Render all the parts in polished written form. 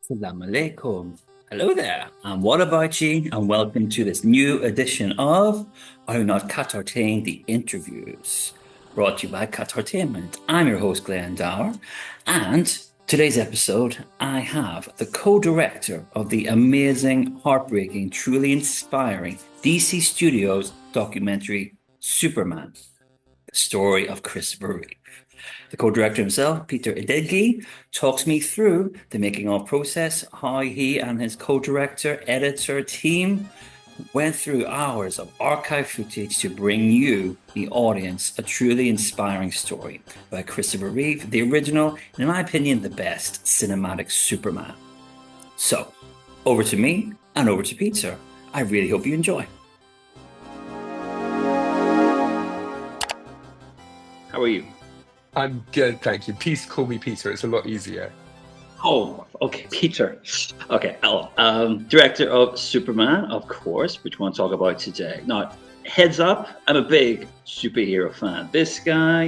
Assalamu alaikum. Hello there, and what about you? And welcome to this new edition of Are You Not Qatartained, the interviews, brought to you by Qatartainment. I'm your host, Glenn Dower, and today's episode, I have the co-director of the amazing, heartbreaking, truly inspiring DC Studios documentary Superman, the story of Christopher Reeve. The co-director himself, Peter Ettedgui, talks me through the making of process, how he and his co-director, editor team went through hours of archive footage to bring you, the audience, a truly inspiring story by Christopher Reeve, the original, and in my opinion, the best cinematic Superman. So, over to me and over to Peter. I really hope you enjoy. How are you? I'm good, thank you. Please call me Peter. It's a lot easier. Oh, okay, Peter. Okay, director of Superman, of course, which we want to talk about today. Now, heads up, I'm a big superhero fan. This guy,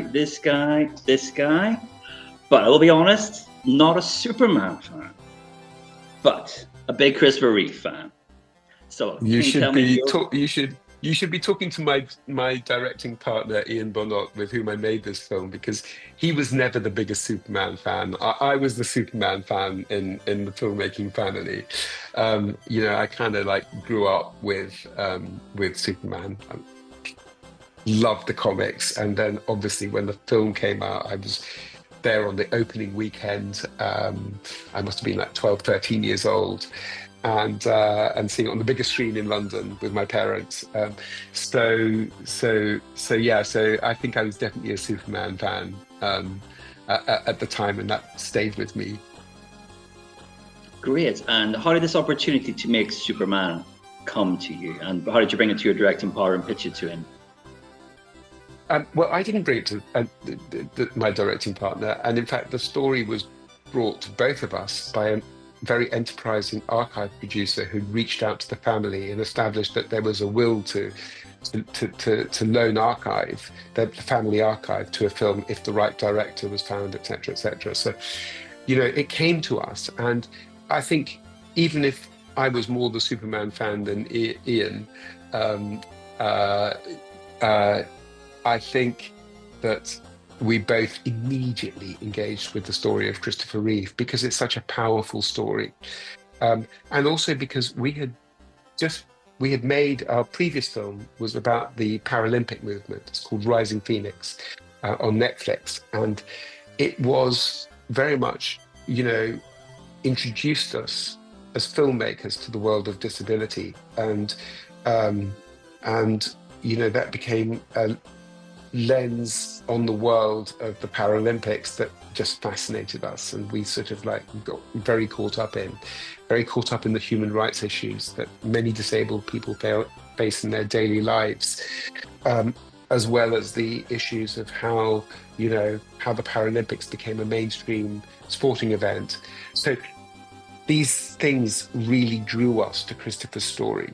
but I will be honest, not a Superman fan, but a big Christopher Reeve fan. So you should be talking to my directing partner Ian Bonnot, with whom I made this film, because he was never the biggest Superman fan. I was the Superman fan in the filmmaking family. I kind of grew up with Superman. I loved the comics, and then obviously when the film came out, I was there on the opening weekend. I must have been 12, 13 years old. And seeing it on the biggest screen in London with my parents. So I think I was definitely a Superman fan at the time, and that stayed with me. Great. And how did this opportunity to make Superman come to you? And how did you bring it to your directing partner and pitch it to him? Well, I didn't bring it to my directing partner. And in fact, the story was brought to both of us by a very enterprising archive producer who reached out to the family and established that there was a will to loan archive, the family archive, to a film if the right director was found, etc., etc. So, it came to us, and I think even if I was more the Superman fan than Ian, I think that we both immediately engaged with the story of Christopher Reeve because it's such a powerful story. And also because we had made our previous film was about the Paralympic movement. It's called Rising Phoenix on Netflix. And it was very much, introduced us as filmmakers to the world of disability. And that became a lens on the world of the Paralympics that just fascinated us, and we sort of got very caught up in the human rights issues that many disabled people face in their daily lives, as well as the issues of how the Paralympics became a mainstream sporting event. So these things really drew us to Christopher's story.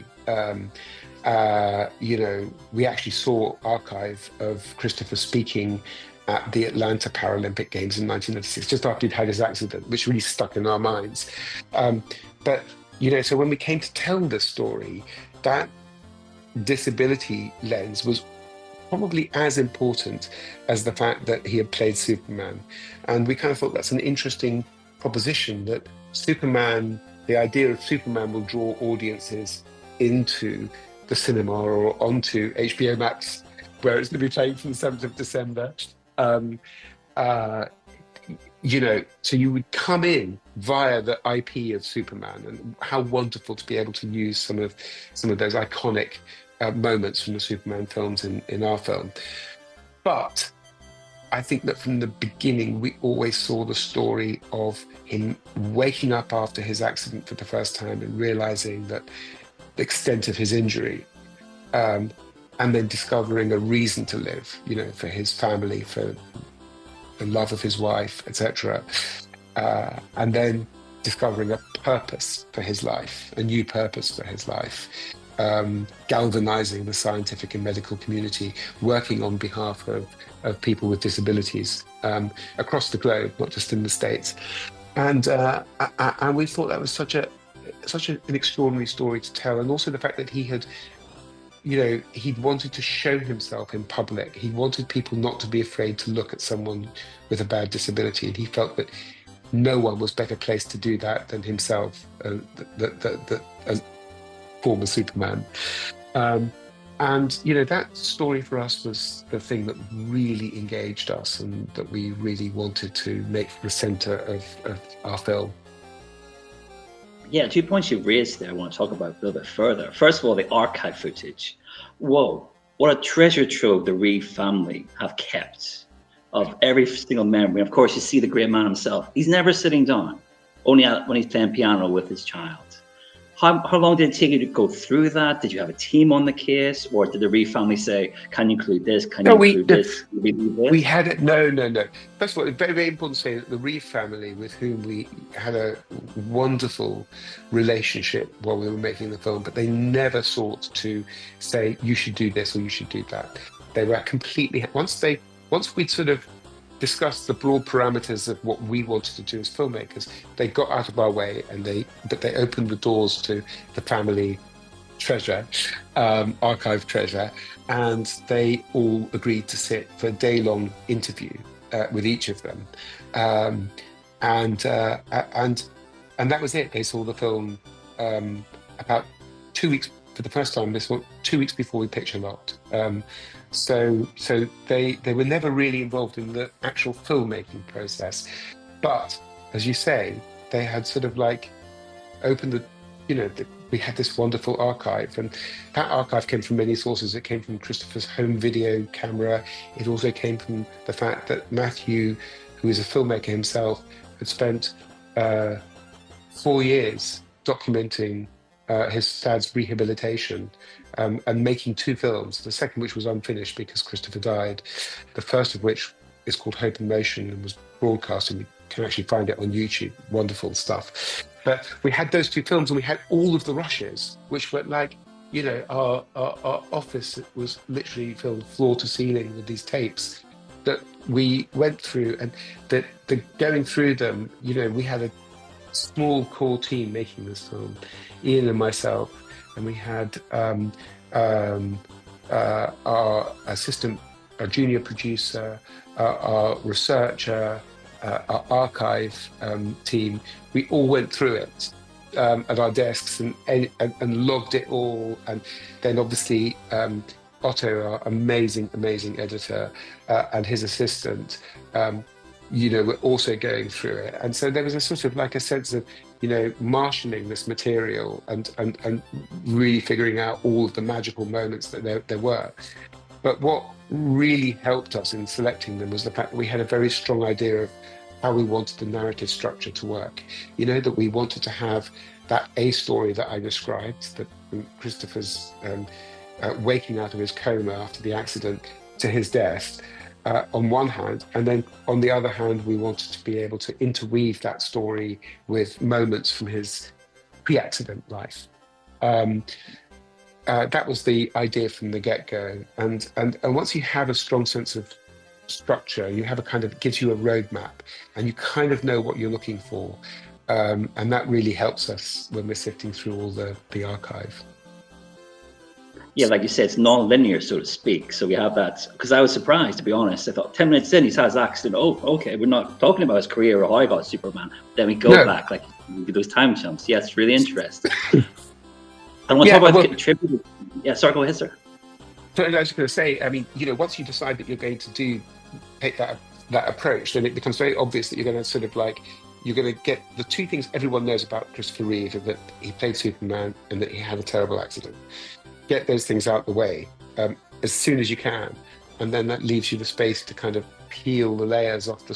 We actually saw archive of Christopher speaking at the Atlanta Paralympic Games in 1996, just after he'd had his accident, which really stuck in our minds. So when we came to tell this story, that disability lens was probably as important as the fact that he had played Superman. And we kind of thought that's an interesting proposition, that Superman, the idea of Superman, will draw audiences into the cinema or onto HBO Max, where it's going to be playing from the 7th of December. So you would come in via the IP of Superman, and how wonderful to be able to use some of those iconic moments from the Superman films in our film. But I think that from the beginning, we always saw the story of him waking up after his accident for the first time and realizing that the extent of his injury, and then discovering a reason to live, for his family, for the love of his wife, etc. And then discovering a purpose for his life, a new purpose for his life, galvanizing the scientific and medical community, working on behalf of people with disabilities across the globe, not just in the States. And we thought that was such an extraordinary story to tell, and also the fact that he had, he'd wanted to show himself in public. He wanted people not to be afraid to look at someone with a bad disability, and he felt that no one was better placed to do that than himself, as former Superman. Um, and that story for us was the thing that really engaged us, and that we really wanted to make the centre of our film. Yeah, 2 points you raised there I want to talk about a little bit further. First of all, the archive footage. Whoa, what a treasure trove the Reeve family have kept of every single memory. Of course, you see the great man himself. He's never sitting down, only when he's playing piano with his child. How long did it take you to go through that? Did you have a team on the case, or did the Reeve family say, "Can you include this? Can you include this? We had it. No. First of all, it's very, very important to say that the Reeve family, with whom we had a wonderful relationship while we were making the film, but they never sought to say you should do this or you should do that. They were completely once we'd sort of discussed the broad parameters of what we wanted to do as filmmakers, they got out of our way, but they opened the doors to the family treasure, archive treasure, and they all agreed to sit for a day-long interview with each of them, and that was it. They saw the film about 2 weeks for the first time. This was 2 weeks before we picture locked. So they were never really involved in the actual filmmaking process, but as you say, they had sort of like opened we had this wonderful archive, and that archive came from many sources. It came from Christopher's home video camera. It also came from the fact that Matthew, who is a filmmaker himself, had spent 4 years documenting his dad's rehabilitation, and making 2 films, the second which was unfinished because Christopher died, the first of which is called Hope in Motion and was broadcast, and you can actually find it on YouTube. Wonderful stuff. But we had those 2 films, and we had all of the rushes, which were like, our office was literally filled floor to ceiling with these tapes that we went through, and the going through them, we had a small core team making this film, Ian and myself, and we had our assistant, our junior producer, our researcher, our archive team. We all went through it at our desks and logged it all, and then obviously Otto, our amazing editor, and his assistant, were also going through it. And so there was a sort of like a sense of, marshalling this material and really figuring out all of the magical moments that there were. But what really helped us in selecting them was the fact that we had a very strong idea of how we wanted the narrative structure to work. That we wanted to have that A story that I described, that Christopher's waking out of his coma after the accident to his death, on one hand, and then on the other hand, we wanted to be able to interweave that story with moments from his pre-accident life. That was the idea from the get-go, and once you have a strong sense of structure, you have it gives you a roadmap, and you kind of know what you're looking for, and that really helps us when we're sifting through all the archive. Yeah, like you said, it's non-linear, so to speak. So we have that, because I was surprised, to be honest. I thought 10 minutes in, he's had his accident. Oh, okay, we're not talking about his career or how I got Superman. Then we go back, like we do those time jumps. Yeah, it's really interesting. I want to talk about contributors. Yeah, sorry, go ahead, sir. So I was just going to say, I mean, once you decide that you're going to take that approach, then it becomes very obvious that you're going to sort of like, you're going to get the 2 things everyone knows about Christopher Reeve, that he played Superman and that he had a terrible accident. Get those things out the way as soon as you can, and then that leaves you the space to kind of peel the layers off the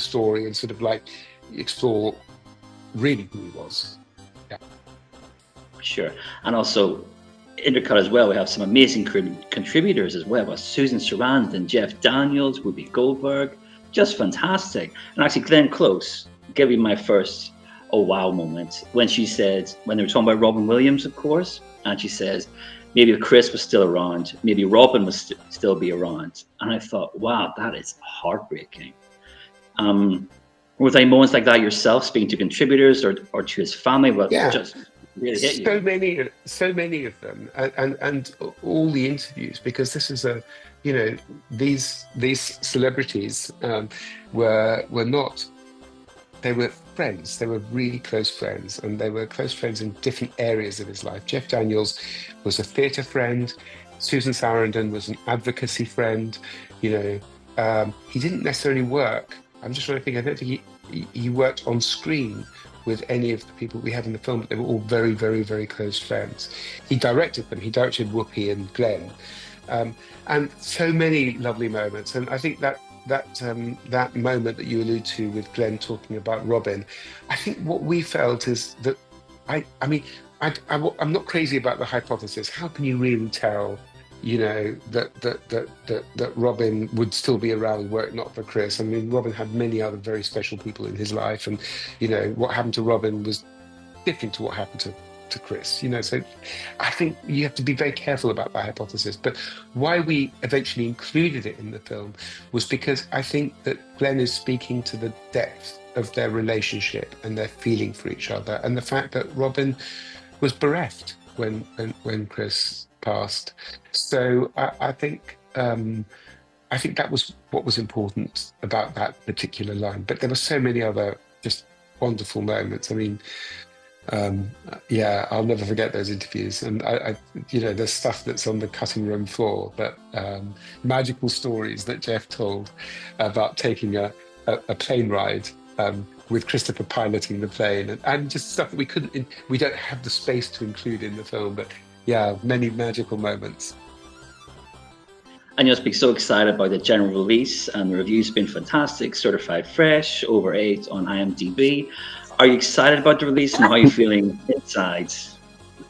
story and sort of like explore really who he was. Yeah, sure. And also intercut as well, we have some amazing contributors as well. Susan Sarandon, Jeff Daniels, Whoopi Goldberg, just fantastic. And actually, Glenn Close gave me my first oh wow moment when she said, when they were talking about Robin Williams, of course. And she says, maybe if Chris was still around, maybe Robin would still be around. And I thought, wow, that is heartbreaking. Was there any moments like that yourself, speaking to contributors or to his family, what Yeah, just really hit you? so many of them, and all the interviews, because this is a, you know, these celebrities were not. They were friends. They were really close friends, and they were close friends in different areas of his life. Jeff Daniels was a theatre friend. Susan Sarandon was an advocacy friend. You know, he didn't necessarily work. I'm just trying to think. I don't think he worked on screen with any of the people we have in the film, but they were all very, very, very close friends. He directed them. He directed Whoopi and Glenn, and so many lovely moments. And I think that moment that you allude to with Glenn talking about Robin, I think what we felt is that I mean, I'm not crazy about the hypothesis. How can you really tell, you know, that Robin would still be around were it not for Chris? I mean, Robin had many other very special people in his life, and you know what happened to Robin was different to what happened to Chris, you know. So I think you have to be very careful about that hypothesis. But why we eventually included it in the film was because I think that Glenn is speaking to the depth of their relationship and their feeling for each other, and the fact that Robin was bereft when Chris passed. So I think that was what was important about that particular line. But there were so many other just wonderful moments. I mean, yeah, I'll never forget those interviews. And I you know, there's stuff that's on the cutting room floor, but magical stories that Jeff told about taking a plane ride with Christopher piloting the plane, and just stuff that we don't have the space to include in the film. But yeah, many magical moments. And you must be so excited by the general release, and the reviews have been fantastic, certified fresh, over 8 on IMDb. Are you excited about the release, and how are you feeling inside?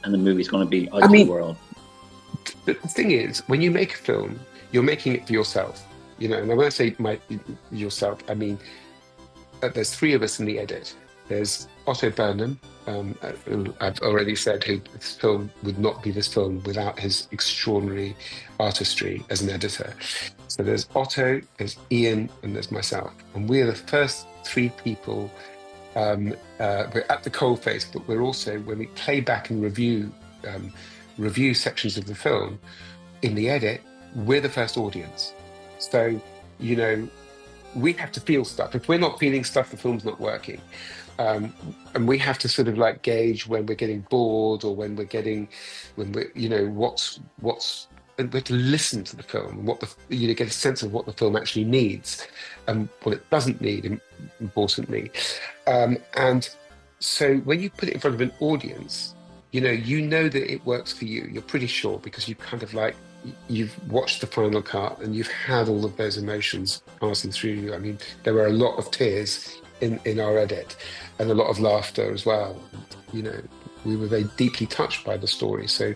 And the movie's going to be out to the world. The thing is, when you make a film, you're making it for yourself. You know, and when I say yourself, I mean there's 3 of us in the edit. There's Otto Burnham, who I've already said, who this film would not be this film without his extraordinary artistry as an editor. So there's Otto, there's Ian, and there's myself, and we're the first 3 people. We're at the coalface, but we're also, when we play back and review sections of the film in the edit, we're the first audience. So, you know, we have to feel stuff. If we're not feeling stuff, the film's not working. And we have to sort of like gauge when we're getting bored, or when we're, you know, and we have to listen to the film, get a sense of what the film actually needs and what it doesn't need, importantly. And so when you put it in front of an audience, you know that it works for you. You're pretty sure, because you kind of like, you've watched the final cut and you've had all of those emotions passing through you. I mean, there were a lot of tears in our edit, and a lot of laughter as well. You know, we were very deeply touched by the story. So,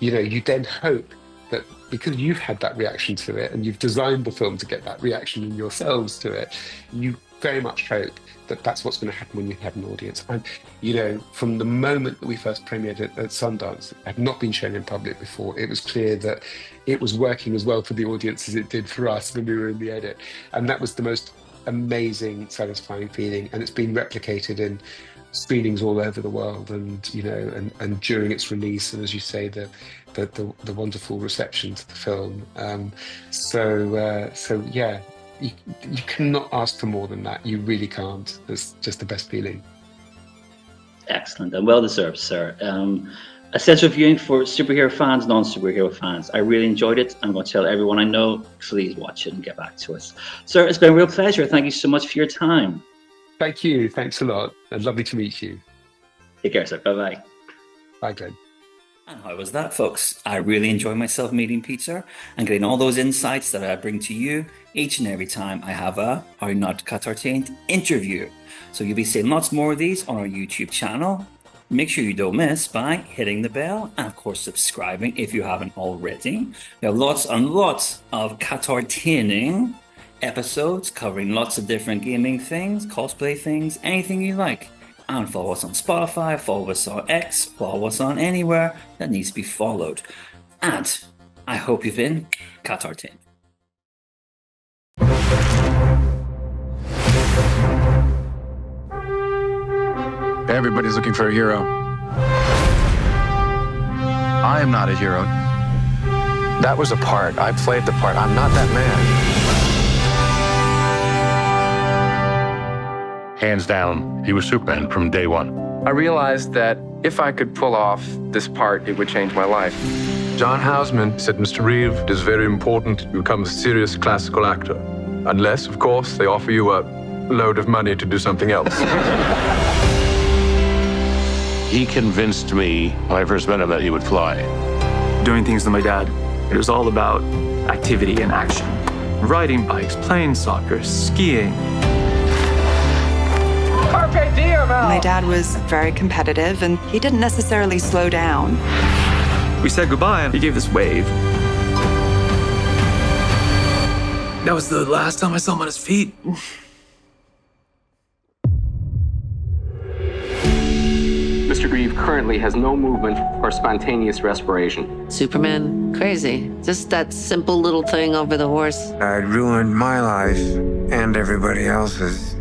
you know, you then hope that because you've had that reaction to it, and you've designed the film to get that reaction in yourselves to it, you very much hope that that's what's going to happen when you have an audience. And, you know, from the moment that we first premiered it at Sundance, it had not been shown in public before, it was clear that it was working as well for the audience as it did for us when we were in the edit. And that was the most amazing, satisfying feeling. And it's been replicated in screenings all over the world, and, you know, and during its release, and as you say, the wonderful reception to the film. So yeah, you cannot ask for more than that. You really can't. It's just the best feeling. Excellent, and well deserved, sir. Essential viewing for superhero fans, non-superhero fans. I really enjoyed it. I'm going to tell everyone I know, please watch it and get back to us. Sir, it's been a real pleasure. Thank you so much for your time. Thank you. Thanks a lot. And lovely to meet you. Take care, sir. Bye-bye. Bye, Glenn. And how was that, folks? I really enjoy myself meeting Peter and getting all those insights that I bring to you each and every time I have a Are Not Qatartained interview. So you'll be seeing lots more of these on our YouTube channel. Make sure you don't miss by hitting the bell and, of course, subscribing if you haven't already. We have lots and lots of Qatartaining episodes covering lots of different gaming things, cosplay things, anything you like. And follow us on Spotify, follow us on X, follow us on anywhere that needs to be followed. And I hope you've been Qatartained. Everybody's looking for a hero. I am not a hero. That was a part. I played the part. I'm not that man. Hands down, he was Superman from day one. I realized that if I could pull off this part, it would change my life. John Houseman said, Mr. Reeve, it is very important you become a serious classical actor. Unless, of course, they offer you a load of money to do something else. He convinced me when I first met him that he would fly. Doing things with my dad, it was all about activity and action. Riding bikes, playing soccer, skiing. My dad was very competitive, and he didn't necessarily slow down. We said goodbye, and he gave this wave. That was the last time I saw him on his feet. Mr. Reeve currently has no movement or spontaneous respiration. Superman, crazy. Just that simple little thing over the horse. I'd ruined my life and everybody else's.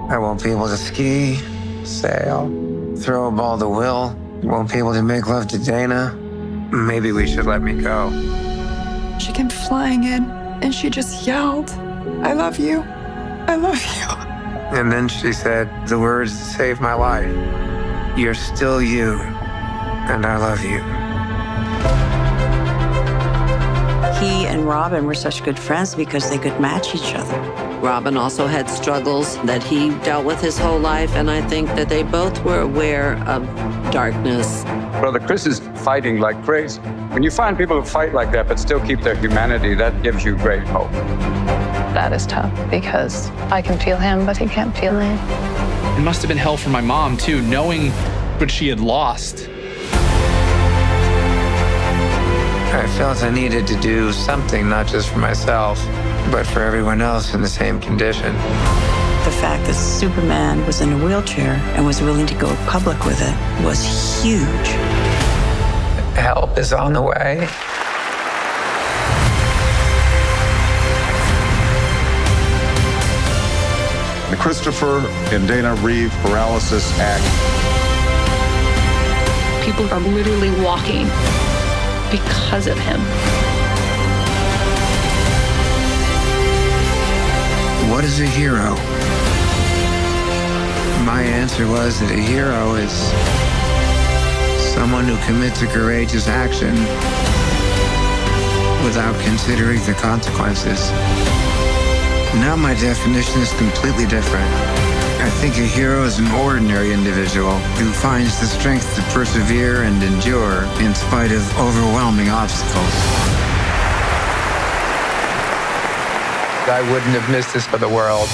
I won't be able to ski, sail, throw a ball to Will. Won't be able to make love to Dana. Maybe we should let me go. She came flying in, and she just yelled, "I love you. I love you." And then she said the words that saved my life. You're still you, and I love you. He and Robin were such good friends because they could match each other. Robin also had struggles that he dealt with his whole life, and I think that they both were aware of darkness. Brother Chris is fighting like crazy. When you find people who fight like that but still keep their humanity, that gives you great hope. That is tough because I can feel him, but he can't feel me. It must have been hell for my mom, too, knowing what she had lost. I felt I needed to do something, not just for myself, but for everyone else in the same condition. The fact that Superman was in a wheelchair and was willing to go public with it was huge. Help is on the way. The Christopher and Dana Reeve Paralysis Act. People are literally walking because of him. What is a hero? My answer was that a hero is someone who commits a courageous action without considering the consequences. Now my definition is completely different. I think a hero is an ordinary individual who finds the strength to persevere and endure in spite of overwhelming obstacles. I wouldn't have missed this for the world.